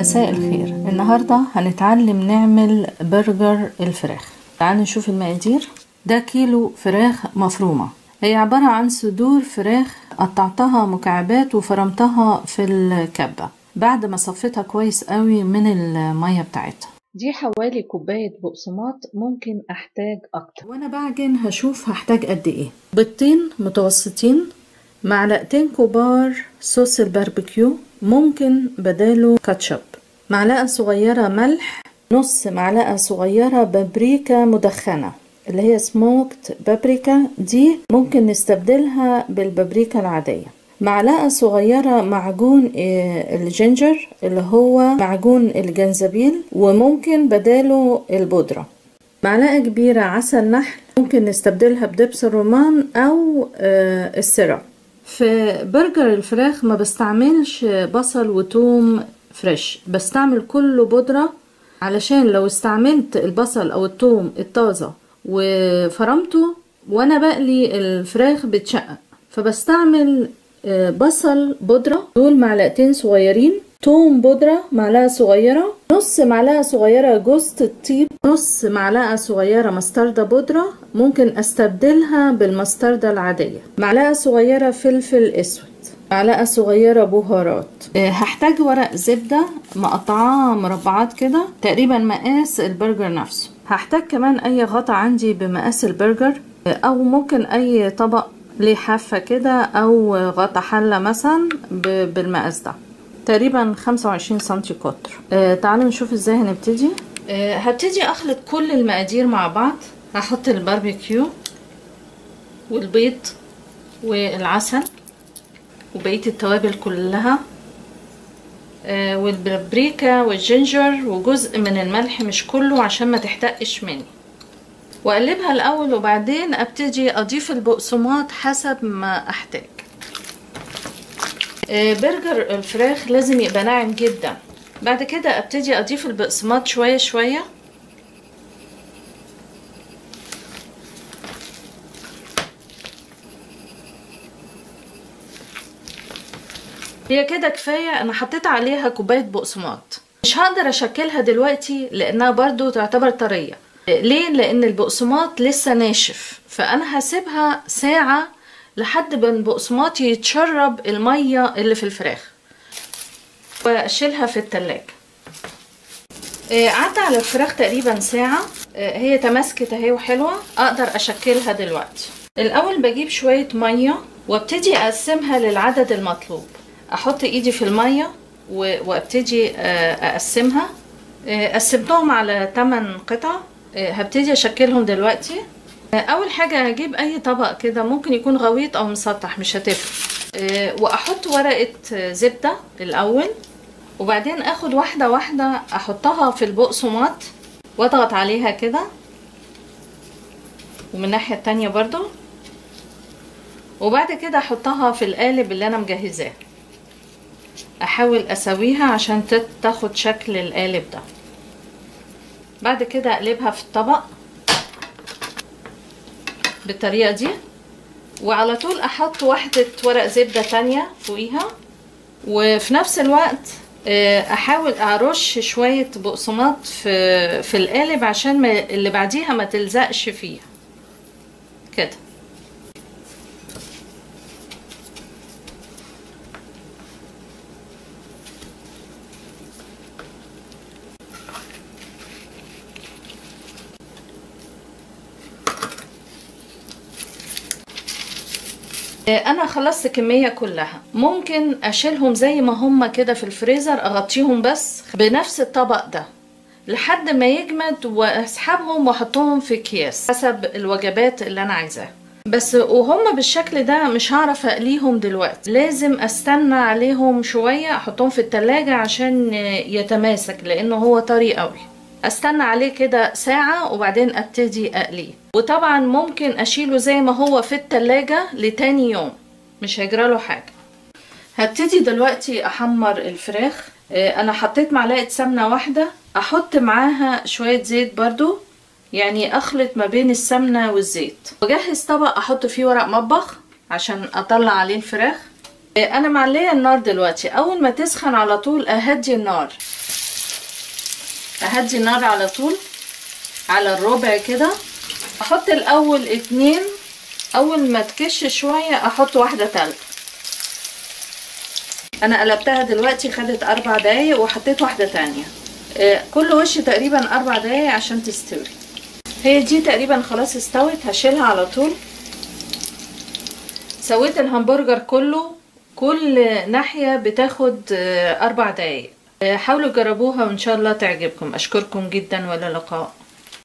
مساء الخير. النهاردة هنتعلم نعمل برجر الفراخ. تعالوا نشوف المقادير. ده كيلو فراخ مفرومة، هي عبارة عن صدور فراخ قطعتها مكعبات وفرمتها في الكبة بعد ما صفيتها كويس قوي من المية بتاعتها. دي حوالي كوباية بقسماط، ممكن احتاج اكتر. وانا بعجن هشوف هحتاج قد ايه. بيضتين متوسطين، معلقتين كبار صوص الباربيكيو، ممكن بداله كاتشب، معلقة صغيرة ملح، نص معلقة صغيرة بابريكا مدخنة اللي هي سموكت بابريكا، دي ممكن نستبدلها بالبابريكا العادية، معلقة صغيرة معجون الجينجر اللي هو معجون الجنزبيل وممكن بداله البودرة، معلقة كبيرة عسل نحل ممكن نستبدلها بدبس الرمان أو السرع. في برجر الفراخ ما بستعملش بصل وتوم فريش، بستعمل كله بودرة، علشان لو استعملت البصل او التوم الطازة وفرمته وانا بقلي الفراخ بتشقق، فبستعمل بصل بودرة دول معلقتين صغيرين، توم بودرة معلقة صغيرة، نص معلقة صغيرة جوز الطيب، نص معلقة صغيرة مستردة بودرة ممكن استبدلها بالمستردة العادية، معلقة صغيرة فلفل اسود، معلقة صغيرة بهارات. هحتاج ورق زبدة مقطعاه مربعات كده تقريبا مقاس البرجر نفسه. هحتاج كمان اي غطا عندي بمقاس البرجر، او ممكن اي طبق ليه حافة كده او غطا حلة مثلا بالمقاس ده، تقريبا 25 سنتي قطر. تعالوا نشوف ازاي هنبتدي. هبتدي اخلط كل المقادير مع بعض. هحط الباربيكيو والبيض والعسل وبقية التوابل كلها والبابريكا والجينجر وجزء من الملح مش كله عشان ما تحتقش مني، واقلبها الاول وبعدين ابتدي اضيف البقسماط حسب ما احتاج. برجر الفراخ لازم يبقى ناعم جدا. بعد كده ابتدي اضيف البقسماط شوية شوية، هي كده كفاية. انا حطيت عليها كوباية بقسماط، مش هقدر اشكلها دلوقتي لانها برضو تعتبر طرية. ليه؟ لان البقسماط لسه ناشف، فانا هسيبها ساعة لحد ما البقسماط يتشرب المية اللي في الفراخ واشيلها في التلاجة. عدى على الفراخ تقريبا ساعة، هي تماسكت اهي وحلوة، اقدر اشكلها دلوقتي. الاول بجيب شوية مية وابتدي اقسمها للعدد المطلوب. احط ايدي في المية وابتدي اقسمها. قسمتهم على 8 قطع. هبتدي اشكلهم دلوقتي. اول حاجة هجيب اي طبق كده، ممكن يكون غويط او مسطح مش هتفرق، واحط ورقة زبدة الاول، وبعدين اخد واحدة واحدة احطها في البقسماط واضغط عليها كده، ومن الناحية التانية برضو، وبعد كده احطها في القالب اللي انا مجهزاه. احاول اسويها عشان تاخد شكل القالب ده. بعد كده اقلبها في الطبق بالطريقة دي، وعلى طول احط واحدة ورق زبدة تانية فوقيها، وفي نفس الوقت احاول ارش شوية بقسماط في القالب عشان اللي بعديها ما تلزقش فيها كده. انا خلصت كمية كلها، ممكن اشيلهم زي ما هما كده في الفريزر، اغطيهم بس بنفس الطبق ده لحد ما يجمد واسحبهم واحطهم في اكياس حسب الوجبات اللي انا عايزاها. بس وهما بالشكل ده مش هعرف اقليهم دلوقتي، لازم استنى عليهم شوية، احطهم في التلاجة عشان يتماسك لانه هو طري قوي. استنى عليه كده ساعة وبعدين ابتدي اقليه. وطبعا ممكن اشيله زي ما هو في التلاجة لتاني يوم، مش هيجراله حاجة. هبتدي دلوقتي احمر الفراخ. انا حطيت معلقة سمنة واحدة، احط معاها شوية زيت برضو، يعني اخلط ما بين السمنة والزيت، واجهز طبق احط فيه ورق مطبخ عشان اطلع عليه الفراخ. انا معليه النار دلوقتي، اول ما تسخن على طول اهدي النار اهدي النار على طول على الربع كده. احط الاول 2، اول ما تكش شوية احط واحدة تالتة. انا قلبتها دلوقتي خدت 4 دقايق وحطيت واحدة تانية. كل وش تقريبا 4 دقايق عشان تستوي. هي دي تقريبا خلاص استوت، هشيلها على طول. سويت الهمبرجر كله، كل ناحية بتاخد 4 دقايق. حاولوا جربوها وان شاء الله تعجبكم. اشكركم جدا، والى اللقاء.